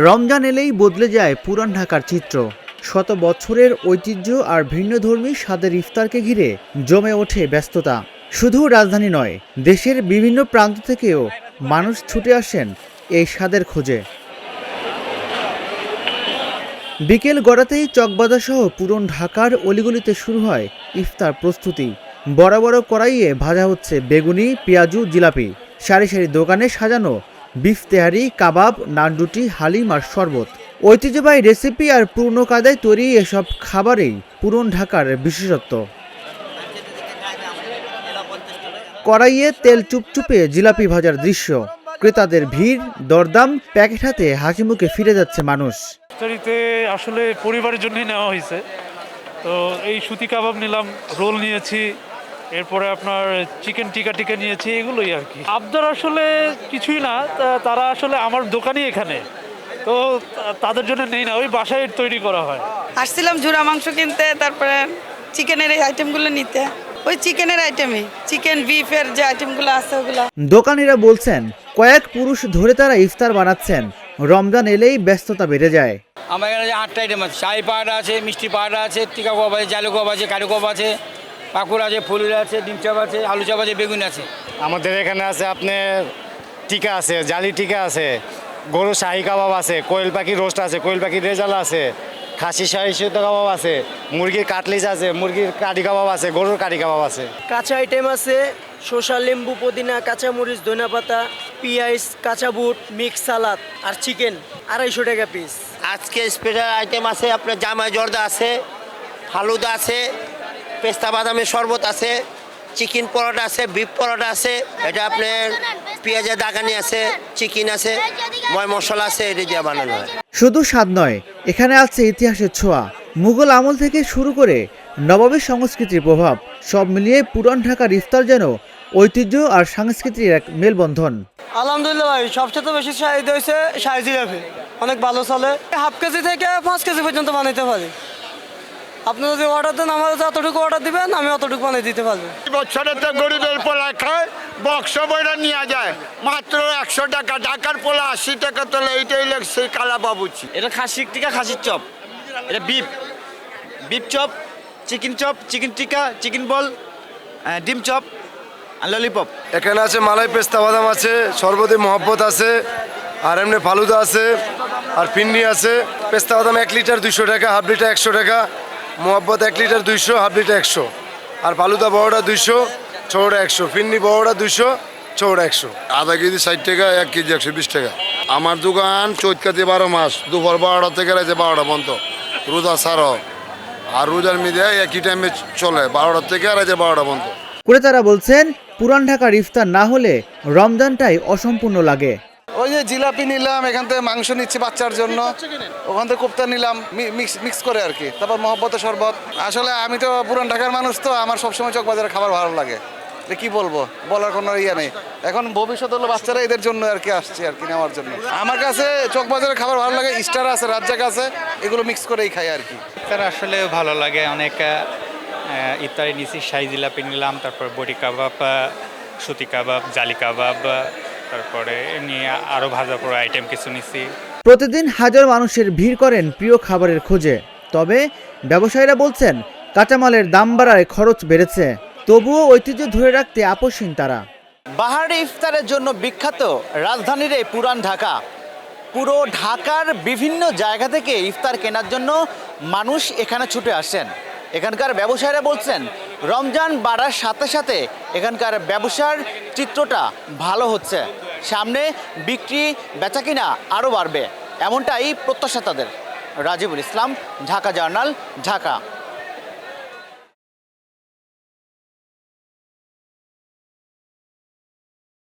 রমজান এলেই বদলে যায় পুরান ঢাকার চিত্র। শত বছরের ঐতিহ্য আর ভিন্নধর্মী স্বাদের ইফতারকে ঘিরে জমে ওঠে ব্যস্ততা। শুধু রাজধানী নয়, দেশের বিভিন্ন প্রান্ত থেকেও মানুষ ছুটে আসেন এই স্বাদের খোঁজে। বিকেল গড়াতেই চকবাজার সহ পুরন ঢাকার অলিগলিতে শুরু হয় ইফতার প্রস্তুতি। বড় বড় কড়াইয়ে ভাজা হচ্ছে বেগুনি, পেঁয়াজু, জিলাপি। সারি সারি দোকানে সাজানো বিফ তেহারি, কাবাব, নানরুটি, হালিম আর শরবত। ঐতিহ্যবাহী রেসিপি আর পূর্ণ কায়দায় তৈরি এসব খাবারেই পুরন ঢাকার বিশেষত্ব। কড়াইয়ে তেল চুপচুপে জিলাপি ভাজার দৃশ্য, ক্রেতাদের ভিড়, দরদাম, প্যাকেট হাতে হাসিমুখে ফিরে যাচ্ছে মানুষ। ইফতারিতে আসলে পরিবারের জন্যই নেওয়া হয়েছে। তো এই সুতি কাবাব নিলাম, রোল নিয়েছি, এরপরে আপনার চিকেন টিকা নিয়েছি, এগুলোই আর কি। আবদার আসলে কিছুই না, তারা আসলে আমার দোকানই এখানে, তো তাদের জন্য নেই না, ওই বাসায় তৈরি করা হয়। আসছিলাম ঝুরা মাংস কিনতে, তারপরে চিকেনের এই আইটেমগুলো নিতে। ওই চিকেনের আইটেমই, চিকেন বিফের যে আইটেমগুলো আছে ওগুলো। দোকানিরা বলছেন কয়েক পুরুষ ধরে তারা ইফতার বানাচ্ছেন। রমজান এলেই ব্যস্ততা বেড়ে যায়। আমার এখানে 8টা আইটেম আছে। শাহি পাহাড়া আছে, মিষ্টি পাহাড়া আছে, টিকা কবাব আছে, জালু কবাব আছে, কারু কবাব আছে, পাকুড় আছে, ফুলুরি আছে, ডিম চাপ আছে, আলু চাপ আছে, বেগুন আছে। আমাদের এখানে আছে আপনার টিকা আছে, জালি টিকা আছে, গরু শাহি কাবাব আছে, কোয়েল পাখি রোস্ট আছে, কোয়েল পাখি রেজালা আছে, খাসি শাহি সুতো কাবাব আছে, মুরগির কাটলিস আছে, মুরগির কাঠি কাবাব আছে, গরুর কাঠি কাবাব আছে। কাঁচা আইটেম আছে, শসা, লেম্বু, পুদিনা, কাঁচামরিচ, ধনেপাতা, পেঁয়াজ, কাঁচা বুট, মিক্স সালাদ আর চিকেন 250 টাকা পিস। আজকে স্পেশাল আইটেম আছে, আপনার জামাই জর্দা আছে, ফালুদা আছে, পেস্তা বাদামের শরবত আছে, চিকেন পরোটা আছে, বিফ পরোটা আছে, এটা আপনার পেঁয়াজের দাগানি আছে, চিকেন আছে, ময় মশলা আছে, এটা দিয়ে বানানো হয়। শুধু স্বাদ নয়, এখানে আছে ইতিহাসের ছোঁয়া। মুঘল আমল থেকে শুরু করে নবাবী সংস্কৃতির প্রভাব, সব মিলিয়ে পুরান ঢাকার ইফতার যেন ঐতিহ্য আর সংস্কৃতির এক মেলবন্ধন। আলহামদুলিল্লাহ ভাই, সবচেয়ে বেশি চাহিদা হয়েছে শাহি জিলাপি, অনেক ভালো চলে। হাফ কেজি থেকে 5 কেজি পর্যন্ত বানাইতে পারি। আপনি যদি অর্ডার দেন, আমার যতটুকু অর্ডার দিবেন আমি অতটুকু বানিয়ে দিতে পারবো। বছরের তো গরিবের পোলা খায়, বক্স বইটা নিয়ে যায় মাত্র 100 টাকা। ঢাকার পোলা 80 টাকা তোলে, এইটাই লাগছে কালা বাবুচি। এটা খাসির টিকা, খাসির চপ, এটা বিফ চপ, চিকেন টিকা, চিকেন বল, ডিম চপ আর ললিপপ। এখানে আছে মালাই পেস্তা বাদাম আছে, শরবতি মহব্বত আছে, আর এমনি ফালুদা আছে, আর ফিন্নি আছে। পেস্তা বাদাম 1 লিটার 200 টাকা, হাফ লিটার 100 টাকা, মহব্বত 1 লিটার 200, হাফ লিটার 100, আর ফালুদা বড়টা 200, ছোটটা 100, ফিন্নি বড়টা 200, ছোটটা 100। আধা কেজি 60 টাকা, 1 কেজি 120 টাকা। আমার দোকান চৈতকাতি 12 মাস, দুপুর 12টা থেকে রাতে 12টা পর্যন্ত, রোজা ছাড়াও। আর রোজার মিডিয়া একই টাইমে চলে, 12টা থেকে রাতে 12টা পর্যন্ত। ক্রেতারা বলছেন পুরান ঢাকার ইফতার না হলে রমজানটাই অসম্পূর্ণ লাগে। ওই যে জিলাপি নিলাম, এখান থেকে মাংস নিচ্ছি বাচ্চার জন্য, ওখান থেকে কোপ্তা নিলাম, মিক্স করে আর কি। তারপর মহব্বতের শরবত। আসলে আমি তো পুরান ঢাকার মানুষ, তো আমার সবসময় চকবাজারের খাবার ভালো লাগে। কি বলবো, বলার কোনো ইয়ে নেই। এখন ভবিষ্যৎ হলো বাচ্চারা, এদের জন্য আর কি আসছে আর কি নেওয়ার জন্য। আমার কাছে চকবাজারের খাবার ভালো লাগে, স্টার আছে, রাজ্জাক আছে, এগুলো মিক্স করেই খাই আর কি। আসলে ভালো লাগে অনেক। ইফতারি নিছি, শাহি জিলাপি নিলাম, তারপর বড়ি কাবাব, সুতি কাবাব, জালি কাবাব, তারপরে এমনি আরও ভাজা পোড়া আইটেম কিছু নিছি। প্রতিদিন হাজার মানুষের ভিড় করেন প্রিয় খাবারের খোঁজে। তবে ব্যবসায়ীরা বলছেন কাঁচামালের দাম বাড়ায় খরচ বেড়েছে, তবুও ঐতিহ্য ধরে রাখতে আপোষহীন তারা। বাহারি ইফতারের জন্য বিখ্যাত রাজধানীর এই পুরান ঢাকা। পুরো ঢাকার বিভিন্ন জায়গা থেকে ইফতার কেনার জন্য মানুষ এখানে ছুটে আসেন। এখানকার ব্যবসায়ীরা বলছেন রমজান বাড়ার সাথে সাথে এখানকার ব্যবসার চিত্রটা ভালো হচ্ছে, সামনে বিক্রি বেচাকিনা আরও বাড়বে, এমনটাই প্রত্যাশা তাদের। রাজিবুল ইসলাম, ঢাকা জার্নাল, ঢাকা।